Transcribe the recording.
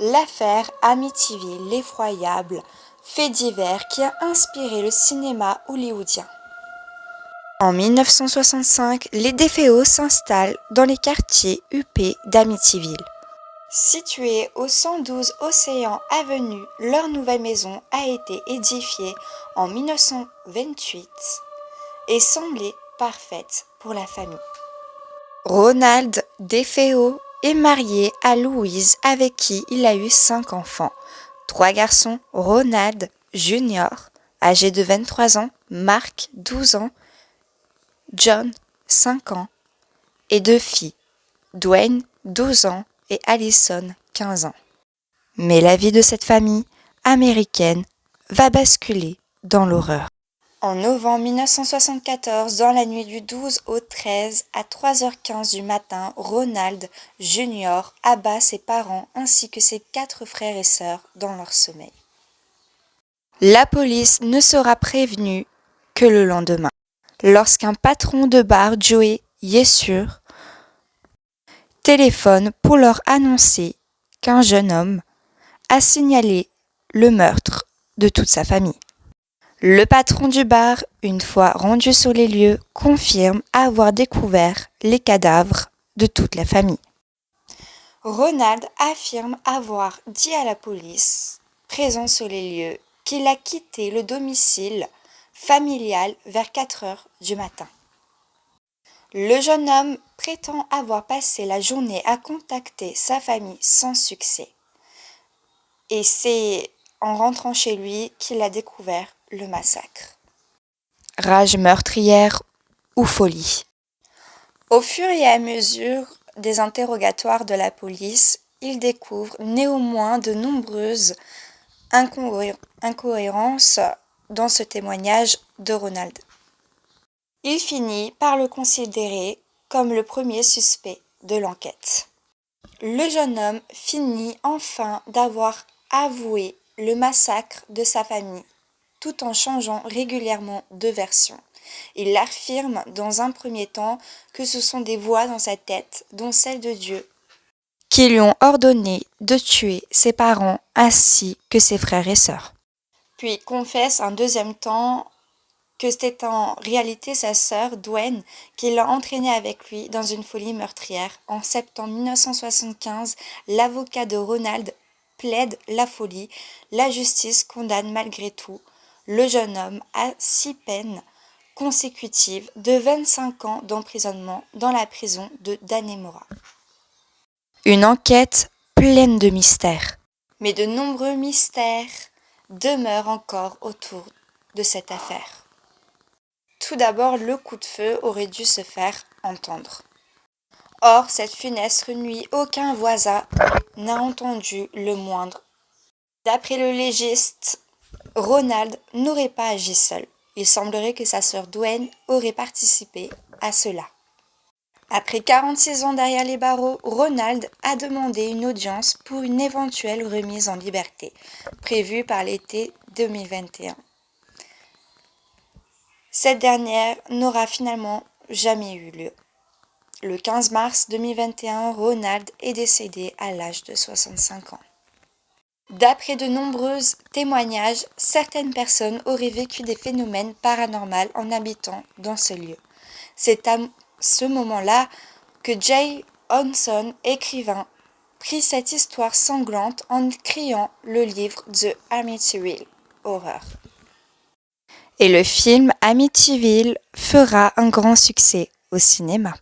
L'affaire Amityville, l'effroyable fait divers qui a inspiré le cinéma hollywoodien. En 1965, les DeFeo s'installent dans les quartiers huppés d'Amityville. Située au 112 Océan Avenue, leur nouvelle maison a été édifiée en 1928 et semblait parfaite pour la famille. Ronald DeFeo est marié à Louise avec qui il a eu 5 enfants. 3 garçons, Ronald Jr., âgé de 23 ans, Mark, 12 ans, John, 5 ans, et 2 filles, Dwayne, 12 ans, et Allison, 15 ans. Mais la vie de cette famille américaine va basculer dans l'horreur. En novembre 1974, dans la nuit du 12 au 13 à 3h15 du matin, Ronald Jr. abat ses parents ainsi que ses 4 frères et sœurs dans leur sommeil. La police ne sera prévenue que le lendemain, lorsqu'un patron de bar, Joey Yesur, téléphone pour leur annoncer qu'un jeune homme a signalé le meurtre de toute sa famille. Le patron du bar, une fois rendu sur les lieux, confirme avoir découvert les cadavres de toute la famille. Ronald affirme avoir dit à la police, présent sur les lieux, qu'il a quitté le domicile familial vers 4 heures du matin. Le jeune homme prétend avoir passé la journée à contacter sa famille sans succès. Et c'est en rentrant chez lui qu'il a découvert le massacre. Rage meurtrière ou folie. Au fur et à mesure des interrogatoires de la police, il découvre néanmoins de nombreuses incohérences dans ce témoignage de Ronald. Il finit par le considérer comme le premier suspect de l'enquête. Le jeune homme finit enfin d'avoir avoué le massacre de sa famille, tout en changeant régulièrement de version. Il affirme dans un premier temps que ce sont des voix dans sa tête, dont celle de Dieu, qui lui ont ordonné de tuer ses parents ainsi que ses frères et sœurs. Puis confesse un deuxième temps que c'était en réalité sa sœur, Dwayne, qui l'a entraîné avec lui dans une folie meurtrière. En septembre 1975, l'avocat de Ronald plaide la folie. La justice condamne malgré tout le jeune homme à 6 peines consécutives de 25 ans d'emprisonnement dans la prison de Dannemora. Une enquête pleine de mystères. Mais de nombreux mystères demeurent encore autour de cette affaire. Tout d'abord, le coup de feu aurait dû se faire entendre. Or, cette funeste nuit, aucun voisin n'a entendu le moindre. D'après le légiste, Ronald n'aurait pas agi seul. Il semblerait que sa sœur Dwayne aurait participé à cela. Après 46 ans derrière les barreaux, Ronald a demandé une audience pour une éventuelle remise en liberté, prévue par l'été 2021. Cette dernière n'aura finalement jamais eu lieu. Le 15 mars 2021, Ronald est décédé à l'âge de 65 ans. D'après de nombreux témoignages, certaines personnes auraient vécu des phénomènes paranormaux en habitant dans ce lieu. C'est à ce moment-là que Jay Hanson, écrivain, prit cette histoire sanglante en créant le livre The Amityville Horror. Et le film Amityville fera un grand succès au cinéma.